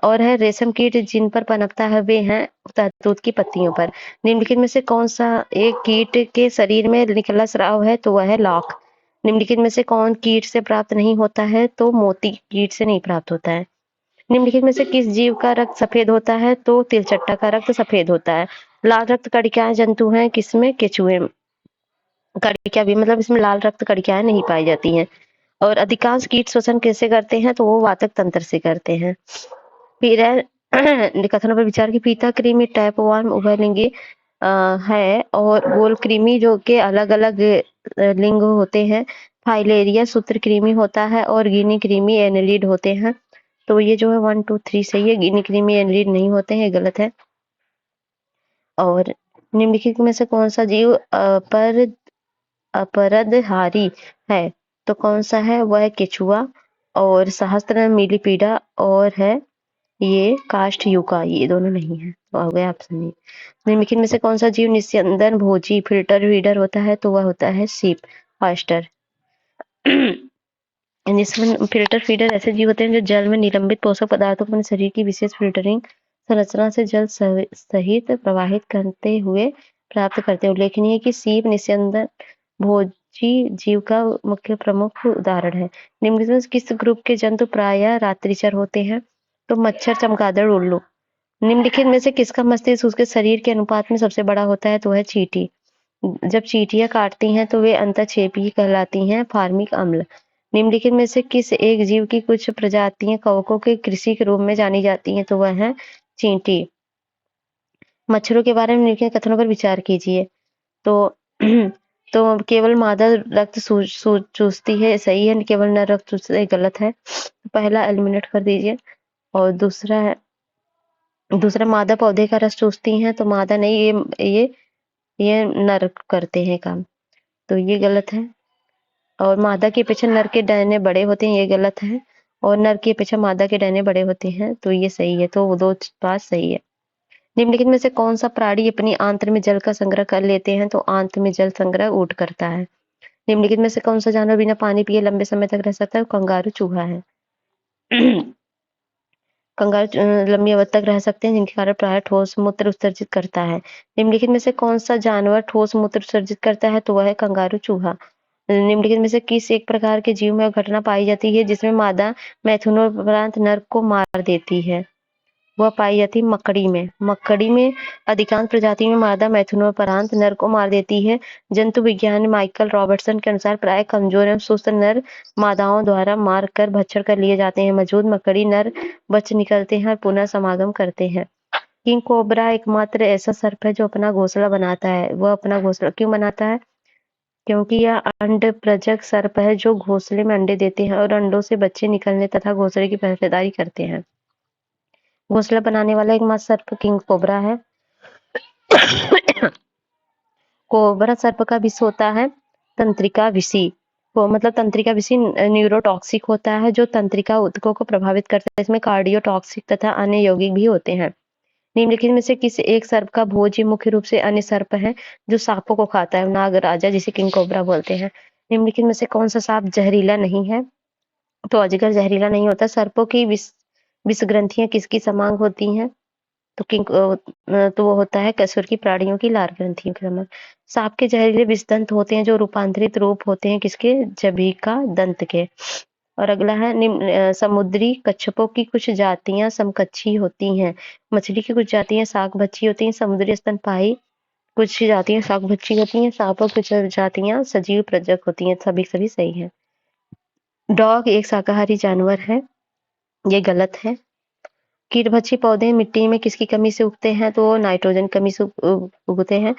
और है रेशम कीट जिन पर पनपता है वे हैं शहतूत की पत्तियों पर। निम्नलिखित में से कौन सा एक कीट के शरीर में निकला स्राव है? तो वह है लाख। निम्नलिखित में से कौन कीट से प्राप्त नहीं होता है? तो मोती कीट से नहीं प्राप्त होता है। निम्नलिखित में से किस जीव का रक्त सफेद होता है? तो तिलचट्टा का रक्त सफेद होता है। लाल रक्त कणिकाएं जंतु हैं किसमें? केचुए। कणिका भी मतलब इसमें लाल रक्त कणिकाएं नहीं पाई जाती हैं। और अधिकांश कीट श्वसन कैसे करते हैं? तो वो वातक तंत्र से करते हैं। फिर है कथनों पर विचार की पीता कृमि टैपवार्म उभयलिंगी है और गोल कृमि जो के अलग अलग लिंग होते हैं। फाइलेरिया सूत्र कृमि होता है और गिनी कृमि एनेलिड होते हैं। तो ये जो है 1 2 3 सही है। गिनी कृमि एनेलिड नहीं होते हैं, ये गलत है। और निम्नलिखित में से कौन सा जीव अपरदहारी है? तो कौन सा है? वह है केचुआ और सहस्त्र मिलीपीडा और है ये काष्ठयुका। ये दोनों नहीं है, तो हो गया ऑप्शन नहीं। निम्नलिखित में से कौन सा जीव निस्यंदन भोजी फिल्टर फीडर होता है? तो वह होता है सीप ऑयस्टर। फिल्टर फीडर ऐसे जीव होते हैं जो जल में निलंबित पोषक पदार्थों को अपने शरीर की विशेष फिल्टरिंग संरचना से जल सहित प्रवाहित करते हुए प्राप्त करते हैं। उल्लेखनीय है कि सीप निस्यंदन भोजी जीव का मुख्य प्रमुख उदाहरण है। निम्नलिखित में किस ग्रुप के जंतु प्रायः रात्रिचर होते हैं? तो मच्छर, चमगादड़, उल्लू। निम्नलिखित में से किसका मस्तिष्क उसके शरीर के अनुपात में सबसे बड़ा होता है? तो है चींटी। जब चींटियां काटती हैं तो वे अंतःक्षेपी कहलाती हैं। फार्मिक अम्ल। निम्नलिखित में से किस एक जीव की कुछ प्रजातियां कवकों के कृषि के रूप में जानी जाती हैं? तो वह है चींटी। मच्छरों के बारे में निम्नलिखित कथनों पर विचार कीजिए। तो तो केवल मादा रक्त चूसती है, सही है। केवल नर रक्त चूसती है, गलत है। पहला एलिमिनेट कर दीजिए। और दूसरा मादा पौधे का रस चूसती हैं, तो मादा नहीं, ये नर करते हैं काम, तो ये गलत है। और मादा के पीछे नर के डने बड़े होते हैं, ये गलत है। और नर के पीछे मादा के डने बड़े होते हैं, तो ये सही है। तो वो 2 बात सही है। निम्नलिखित में से कौन सा प्राणी अपनी आंत्र में जल का संग्रह कर लेते हैं? तो आंत्र में जल संग्रह ऊंट करता है। निम्नलिखित में से कौन सा जानवर बिना पानी पिए लंबे समय तक रह सकता है? कंगारू चूहा है। कंगारू लंबी अवधि तक रह सकते हैं जिनके कारण प्रायः ठोस मूत्र उत्सर्जित करता है। निम्नलिखित में से कौन सा जानवर ठोस मूत्र उत्सर्जित करता है? तो वह है कंगारू चूहा। निम्नलिखित में से किस एक प्रकार के जीव में घटना पाई जाती है जिसमें मादा मैथुनोपरांत नर को मार देती है? वह पाई जाती है मकड़ी में। मकड़ी में अधिकांश प्रजाति में मादा मैथुनोपरांत नर को मार देती है। जंतु विज्ञानी माइकल रॉबर्टसन के अनुसार प्राय कमजोर एवं सुस्त नर मादाओं द्वारा मार कर भक्षण कर लिए जाते हैं। मौजूद मकड़ी नर बच निकलते हैं और पुनः समागम करते हैं। किंग कोबरा एकमात्र ऐसा सर्प है जो अपना घोंसला बनाता है। वह अपना घोंसला क्यों बनाता है? क्योंकि यह अंड प्रजक सर्प है जो घोंसले में अंडे देते हैं और अंडों से बच्चे निकलने तथा घोंसले की पहरेदारी करते हैं। घोंसला बनाने वाला एकमात्र सर्प किंग कोबरा है। कोबरा सर्प का विष होता है तंत्रिका विषी। वो मतलब तंत्रिका विषी न्यूरोटॉक्सिक होता है जो तंत्रिका ऊतकों को प्रभावित करता है। इसमें कार्डियोटॉक्सिक तथा अन्य यौगिक भी होते हैं। निम्नलिखित में से किस एक सर्प का भोज्य मुख्य रूप से अन्य सर्प है जो सांपों को खाता है? नागराजा जिसे किंग कोबरा बोलते हैं। निम्नलिखित में से कौन सा सांप जहरीला नहीं है? तो अजगर जहरीला नहीं होता। सर्पों की विष ग्रंथियां किसकी समान होती हैं? तो वो होता है कसुर की प्राणियों की लार ग्रंथियों के समान। सांप के जहरीले विष दंत होते हैं जो रूपांतरित रूप होते हैं किसके? जभीका दंत के। और अगला है समुद्री कच्छपों की कुछ जातियां समकक्षी होती हैं। मछली की कुछ जातियां शाकभक्षी होती हैं। समुद्री स्तनपायी कुछ जातियां शाकभक्षी होती हैं। सांपों की कुछ जातियां सजीव प्रजक होती हैं। सभी सही है। डॉग एक शाकाहारी जानवर है, ये गलत है। कीटभक्षी पौधे मिट्टी में किसकी कमी से उगते हैं? तो नाइट्रोजन कमी से उगते हैं।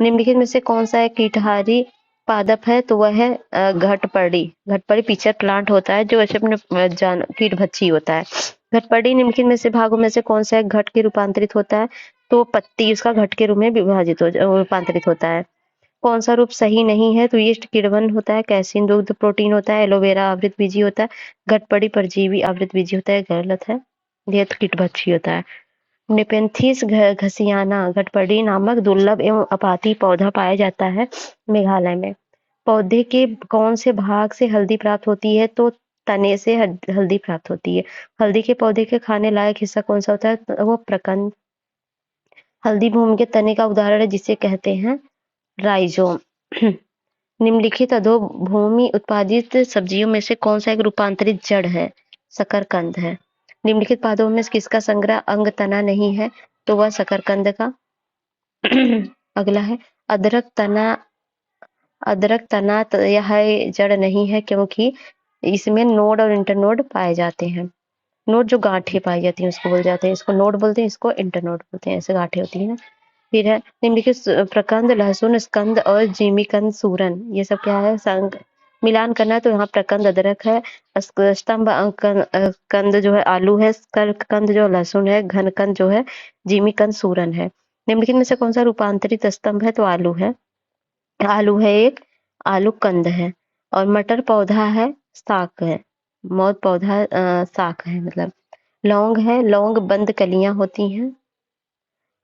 निम्नलिखित में से कौन सा एक कीटहारी पादप है? तो वह है घटपड़ी। घटपड़ी पिचर प्लांट होता है जो ऐसे अपने कीटभक्षी होता है। घटपड़ी निम्नलिखित में से भागों में से कौन सा एक घट के रूपांतरित होता है? तो पत्ती उसका घट के रूप में विभाजित रूपांतरित होता है। कौन सा रूप सही नहीं है? तो यीस्ट किण्वन होता है, कैसीन दुग्ध प्रोटीन होता है, एलोवेरा आवृत बीजी होता है, घटपड़ी परजीवी आवृत बीजी होता है। गलत है, यह तो कीटभक्षी होता है। नेपेंथिस घसियाना घटपड़ी नामक दुर्लभ एवं अपाती पौधा पाया जाता है मेघालय में। पौधे के कौन से भाग से हल्दी प्राप्त होती है? तो तने से हल्दी प्राप्त होती है। हल्दी के पौधे के खाने लायक हिस्सा कौन सा होता है? तो वो प्रकंद। हल्दी भूमि के तने का उदाहरण है जिसे कहते हैं राइजोम। निम्नलिखित अधोभूमि उत्पादित सब्जियों में से कौन सा एक रूपांतरित जड़ है? शकरकंद है। निम्नलिखित पादों में किसका संग्रह अंग तना नहीं है? तो वह शकरकंद का। अगला है अदरक तना यह जड़ नहीं है क्योंकि इसमें नोड और इंटरनोड पाए जाते हैं। नोड जो गांठें पाई जाती हैं उसको बोल जाते हैं, इसको नोड बोलते हैं, इसको इंटरनोड बोलते हैं। ऐसे गांठें होती है ना। फिर है निम्नलिखित प्रकंद, लहसुन, स्कंद और जिमीकंद सूरन, ये सब क्या है? संग मिलान करना है तो यहाँ प्रकंद अदरक है, स्तंभ कंद जो है आलू है, कंद जो लहसुन है, घन कंद जो है जिमीकंद सूरन है। निम्नलिखित में से कौन सा रूपांतरित स्तंभ है? तो आलू है। आलू है एक, आलू कंद है। और मटर पौधा है, साग है। मौत पौधा साग है मतलब। लौंग है, लौंग बंद कलियां होती हैं।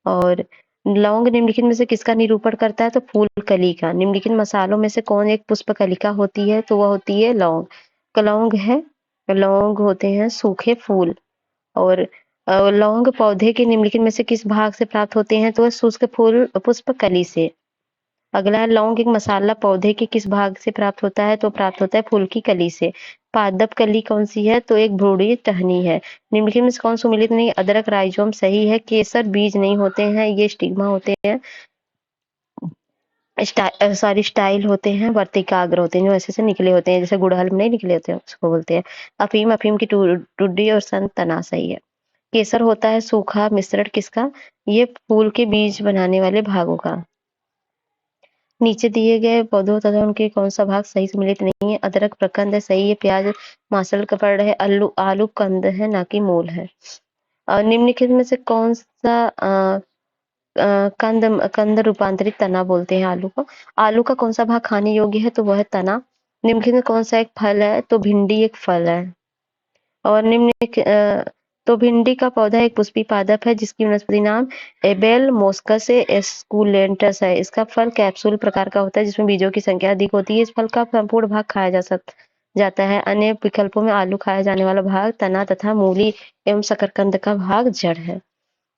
और लौंग निम्नलिखित में से किसका निरूपण करता है? तो फूल कली का। निम्नलिखित मसालों में से कौन एक पुष्प कलिका होती है? तो वह होती है लौंग। लौंग है, लौंग होते हैं सूखे फूल। और लौंग पौधे के निम्नलिखित में से किस भाग से प्राप्त होते हैं? तो वह शुष्क फूल पुष्प कली से। अगला है लौंग एक मसाला पौधे के किस भाग से प्राप्त होता है? तो प्राप्त होता है फूल की कली से। पादप कली कौन सी है? तो एक भ्रूणी टहनी है। निम्नलिखित में से कौन सुमिलित नहीं? अदरक राइजोम सही है। केसर बीज नहीं होते हैं, ये स्टिग्मा होते हैं। स्टाइल होते हैं, वर्तिकाग्र होते हैं जो ऐसे से निकले होते हैं, जैसे गुड़हल में नहीं निकले होते हैं उसको बोलते हैं। अफीम की टुड्डी और सन तना सही है। केसर होता है सूखा मिश्रण किसका? ये फूल के बीज बनाने वाले भागों का। नीचे दिए गए पौधों तथा उनके कौन सा भाग सही सम्मिलित नहीं है? अदरक प्रकंद है सही है, प्याज मासल का पड़ है, आलू कंद है ना कि मूल है। निम्नलिखित में से कौन सा कंद रूपांतरित तना बोलते हैं आलू को? आलू का कौन सा भाग खाने योग्य है? तो वह है तना। निम्नलिखित में कौन सा एक फल है? तो भिंडी एक फल है। और तो भिंडी का पौधा एक पुष्पी पादप है जिसकी वनस्पति नाम एबेल मोस्कस एस्कुलेंटस है। इसका फल कैप्सूल प्रकार का होता है जिसमें बीजों की संख्या अधिक होती है। इस फल का संपूर्ण भाग खाया जाता है। अन्य विकल्पों में आलू खाया जाने वाला भाग तना तथा मूली एवं शकरकंद का भाग जड़ है।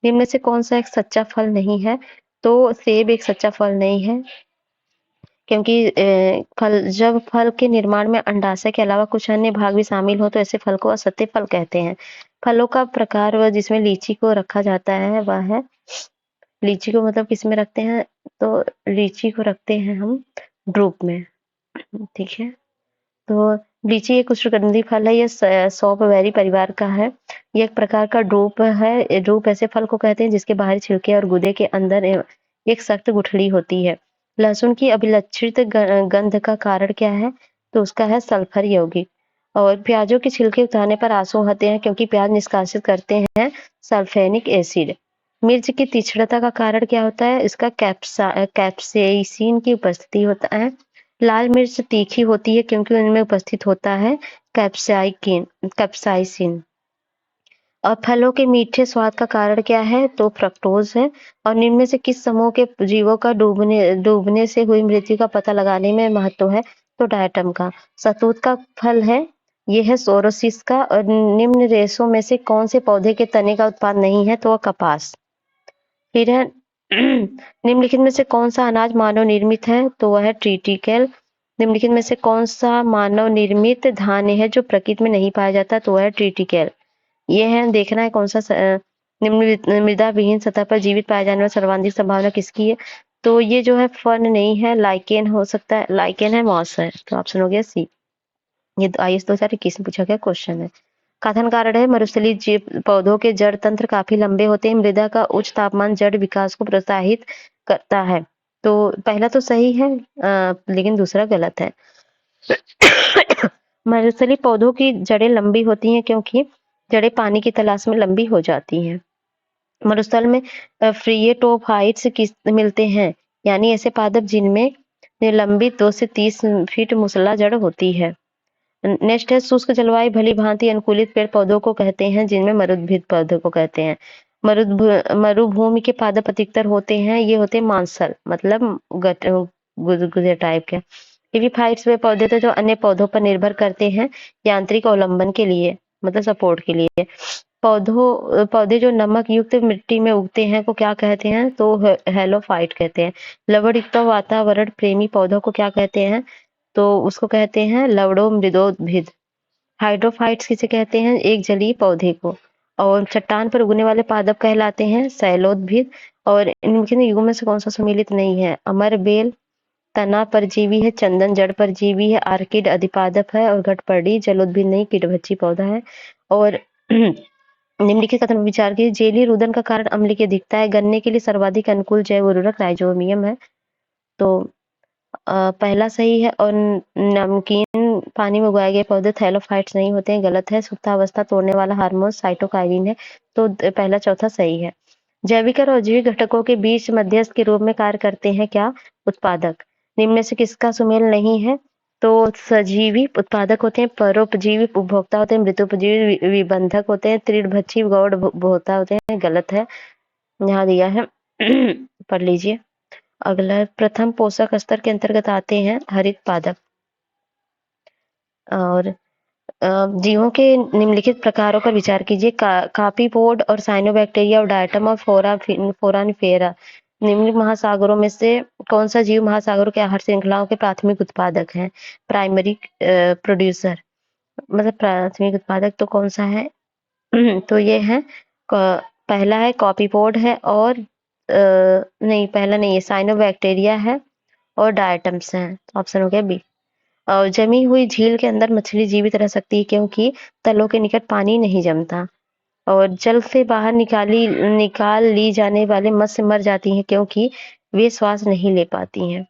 इनमें से कौन सा एक सच्चा फल नहीं है? तो सेब एक सच्चा फल नहीं है। क्योंकि जब फल के निर्माण में अंडाशय के अलावा कुछ अन्य भाग भी शामिल हो तो ऐसे फल को असत्य फल कहते हैं। फलों का प्रकार व जिसमें लीची को रखा जाता है वह है, लीची को मतलब किसमें रखते हैं, तो लीची को रखते हैं हम ड्रूप में, ठीक है। तो लीची एक उष्णकटिबंधीय फल है, यह सौंफ-बेरी परिवार का है। ये एक प्रकार का ड्रूप है। ड्रूप ऐसे फल को कहते हैं जिसके बाहरी छिलके और गूदे के अंदर एक सख्त गुठली होती है। लहसुन की अभिलक्षित गंध का कारण क्या है, तो उसका है सल्फर यौगिक। और प्याजों के छिलके उतारने पर आंसू आते हैं क्योंकि प्याज निष्कासित करते हैं सल्फेनिक एसिड। मिर्च की तीक्ष्णता का कारण क्या होता है, इसका कैप्साइसिन की उपस्थिति होता है। लाल मिर्च तीखी होती है क्योंकि उनमें उपस्थित होता है कैप्साइसिन। और फलों के मीठे स्वाद का कारण क्या है, तो फ्रक्टोज है। और निम्न में से किस समूह के जीवों का डूबने से हुई मृत्यु का पता लगाने में महत्व है, तो डायटम का। शहतूत का फल है, ये है सोरोसिस का। और निम्न रेशों में से कौन से पौधे के तने का उत्पाद नहीं है, तो वह कपास। फिर है निम्नलिखित में से कौन सा अनाज मानव निर्मित है, तो वह है ट्रिटिकेल। निम्नलिखित में से कौन सा मानव निर्मित धान्य है जो प्रकृति में नहीं पाया जाता, तो वह है ट्रिटिकेल। ये है देखना है कौन सा निम्न मृदा विहीन सतह पर जीवित पाए जाने वाली सर्वाधिक संभावना किसकी है, तो ये जो है फर्न नहीं है, लाइकेन हो सकता है, लाइकेन है, मॉस है। तो ऑप्शन हो गया सी। ये IAS 2021 में पूछा गया क्वेश्चन है। कथन कारण है, मरुस्थलीय जीव पौधों के जड़ तंत्र काफी लंबे होते हैं। मृदा का उच्च तापमान जड़ विकास को प्रोत्साहित करता है। तो पहला तो सही है, लेकिन दूसरा गलत है। मरुस्थलीय पौधों की जड़ें लंबी होती हैं क्योंकि जड़ें पानी की तलाश में लंबी हो जाती हैं। मरुस्थल में फ्रिएटोफाइट्स मिलते हैं, यानी ऐसे पादप जिनमें निलंबित 2 से 30 फीट मूसला जड़ होती है। नेक्स्ट है, शुष्क जलवायु भली भांति अनुकूलित पेड़ पौधों को कहते हैं, जिनमें मरुद्भिद पौधों को कहते हैं। मरुभूमि के पादप अधिकतर होते हैं, ये होते हैं मांसल, मतलब गुदगुदे टाइप के। एपीफाइट्स वे पौधे थे जो अन्य पौधों पर निर्भर करते हैं यांत्रिक अवलंबन के लिए, मतलब सपोर्ट के लिए। पौधे जो नमक युक्त मिट्टी में उगते हैं को क्या कहते हैं, तो हेलोफाइट कहते हैं। लवण युक्त वातावरण प्रेमी पौधों को क्या कहते हैं, तो उसको कहते हैं लवणों मृदोद्भिद। हाइड्रोफाइट्स किसे कहते हैं, एक जलीय पौधे को। और चट्टान पर उगने वाले पादप कहलाते हैं शैलोद्भिद। और इनके युगों में से कौन सा सम्मिलित नहीं है, अमर बेल तना परजीवी है, चंदन जड़ परजीवी है, आर्किड अधिपादप है, और घटपर्डी जलोद्भिद नहीं कीटभक्षी पौधा है। और निम्नलिखित कथन पर विचार कीजिए, जेली रुदन का कारण अम्ल की अधिकता है। गन्ने के लिए सर्वाधिक अनुकूल जैव उर्वरक राइजोबियम है। तो पहला सही है। और नमकीन पानी में उगाए गए पौधे थैलोफाइट्स नहीं होते हैं, गलत है। सुप्तावस्था तोड़ने वाला हार्मोन साइटोकाइनिन है, तो पहला चौथा सही है। जैविक और अजैविक घटकों के बीच मध्यस्थ के रूप में कार्य करते हैं क्या, उत्पादक। निम्न में से किसका सुमेल नहीं है, तो सजीवी उत्पादक होते हैं, परोपजीवी उपभोक्ता होते हैं, मृतोपजीवी विबंधक होते हैं, तृणभक्षी गौड़ उपभोक्ता होते हैं, गलत है। यहाँ दिया है पढ़ लीजिए। अगला प्रथम पोषक स्तर के अंतर्गत आते हैं हरित पादप। और जीवों के निम्नलिखित प्रकारों पर विचार कीजिए। कापीपोड और साइनोबैक्टीरिया और डायटम और फोरानिफेरा निम्न महासागरों में से कौन सा जीव महासागरों के आहार श्रृंखलाओं के प्राथमिक उत्पादक है, प्राइमरी प्रोड्यूसर, मतलब प्राथमिक उत्पादक तो कौन सा है तो ये है पहला है कॉपीपोड है, और नहीं पहला नहीं है, साइनोबैक्टीरिया है और डायटम्स हैं। ऑप्शन हो गया बी। जमी हुई झील के अंदर मछली जीवित रह सकती है क्योंकि तलों के निकट पानी नहीं जमता। और जल से बाहर निकाल ली जाने वाले मत्स्य मर जाती हैं क्योंकि वे श्वास नहीं ले पाती हैं।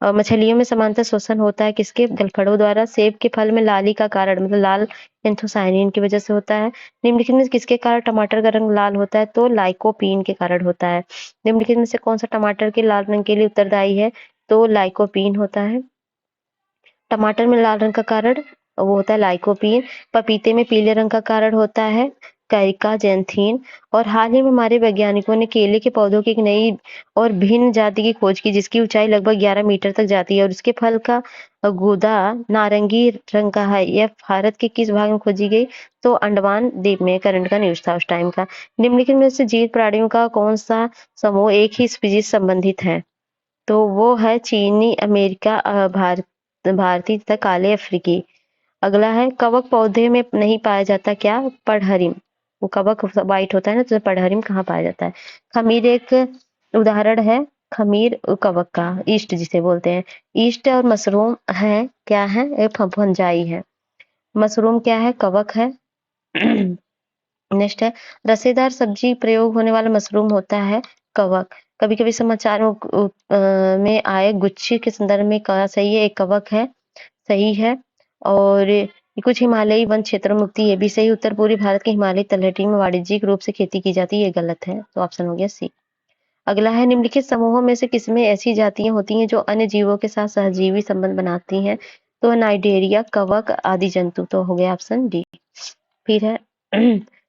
और मछलियों में समांतर श्वसन होता है किसके, गलफड़ों द्वारा। सेब के फल में लाली का कारण मतलब लाल एंथोसायनिन की वजह से होता है। निम्नलिखित में किसके कारण टमाटर का रंग लाल होता है, तो लाइकोपीन के कारण होता है। निम्नलिखित में से कौन सा टमाटर के लाल रंग के लिए उत्तरदायी है, तो लाइकोपीन होता है। टमाटर में लाल रंग का कारण वो होता है लाइकोपीन। पपीते में पीले रंग का कारण होता है कैरिकाजेंथीन। और हाल ही में हमारे वैज्ञानिकों ने केले के पौधों की एक नई और भिन्न जाति की खोज की जिसकी ऊंचाई लगभग 11 मीटर तक जाती है और उसके फल का गूदा नारंगी रंग का है। यह भारत के किस भाग में खोजी गई, तो अंडमान द्वीप में। करंट का न्यूज था उस टाइम का। निम्नलिखित में से जीवित प्राणियों का कौन सा समूह एक ही स्पीशीज संबंधित है, तो वो है चीनी, अमेरिका, भारतीय तथा काले अफ्रीकी। अगला है कवक पौधे में नहीं पाया जाता क्या? पढ़हरिम। वो कवक व्हाइट होता है ना, तो पढ़हरिम कहाँ पाया जाता है? खमीर एक उदाहरण है, खमीर कवक का, ईस्ट जिसे बोलते हैं। ईस्ट और मशरूम है, क्या है? एक फंजाई है। मशरूम क्या है? कवक है। नेक्स्ट है रसेदार सब्जी प्रयोग होने वाला मशरूम होता है कवक। कभी कभी समाचार में आए गुच्छी के संदर्भ में कहा सही है, एक कवक है, सही है। और ये कुछ हिमालयी वन क्षेत्रों में उगती है, ये भी सही। उत्तर पूर्वी भारत के हिमालयी तलहटी में वाणिज्यिक रूप से खेती की जाती है, ये गलत है, तो ऑप्शन हो गया सी। अगला है निम्नलिखित समूहों में से किसमें ऐसी जातियां होती हैं जो अन्य जीवों के साथ सहजीवी संबंध बनाती हैं? तो नाइडेरिया, कवक आदि जंतु, तो हो गया ऑप्शन डी। फिर है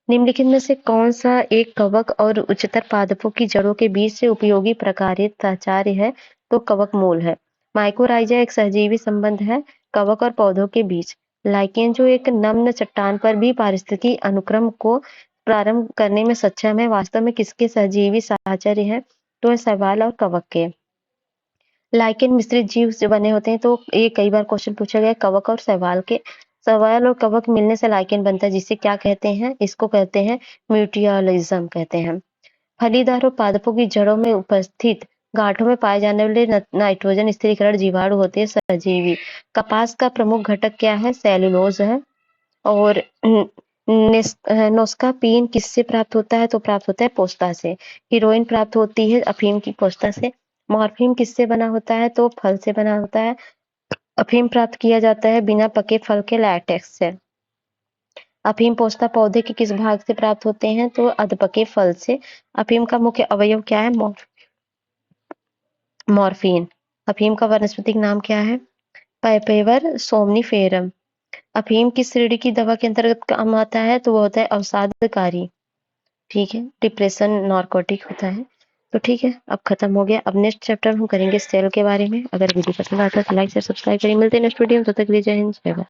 निम्नलिखित में से कौन सा एक कवक और उच्चतर पादपों की जड़ों के बीच से उपयोगी प्रकारित साचार्य है? तो कवक मूल है। माइकोराइजा एक सहजीवी संबंध है कवक और पौधों के बीच। लाइकेन जो एक नम्न चट्टान पर भी पारिस्थितिकी अनुक्रम को प्रारंभ करने में सक्षम है, वास्तव में किसके सहजीवी साहचर्य है? तो है शैवाल और कवक के। लाइकेन मिश्रित जीव से बने होते हैं, तो ये कई बार क्वेश्चन पूछा गया है, कवक और शैवाल के। शैवाल और कवक मिलने से लाइकेन बनता है, जिसे क्या कहते हैं? इसको कहते हैं म्यूटियलिज्म कहते हैं। फलीदार और पादपों की जड़ों में उपस्थित गांठों में पाए जाने वाले नाइट्रोजन स्थिरीकरण जीवाणु होते हैं सजीवी। कपास का प्रमुख घटक क्या है? सेलुलोज है। और नोस्कापीन किससे प्राप्त होता है? तो प्राप्त होता है पोस्ता से। हीरोइन प्राप्त होती है अफीम की पोस्ता से। मॉर्फिन किससे बना होता है? तो फल से बना होता है। अफीम प्राप्त किया जाता है बिना पके फल के लैटेक्स से। अफीम पोस्ता पौधे के किस भाग से प्राप्त होते हैं? तो अधपके फल से। अफीम का मुख्य अवयव क्या है? मॉर्फिन। अफीम का वानस्पतिक नाम क्या है? पाइपेवर सोमनिफेरम। अफीम किस श्रेणी की दवा के अंतर्गत काम आता है? तो वो होता है अवसादकारी। ठीक है, डिप्रेशन नार्कोटिक होता है। तो ठीक है, अब खत्म हो गया। अब नेक्स्ट चैप्टर हम करेंगे सेल के बारे में। अगर वीडियो पसंद आता है तो लाइक शेयर सब्सक्राइब करिए। मिलते हैं नेक्स्ट वीडियो में, तब तक के लिए जय हिंद, जय भारत।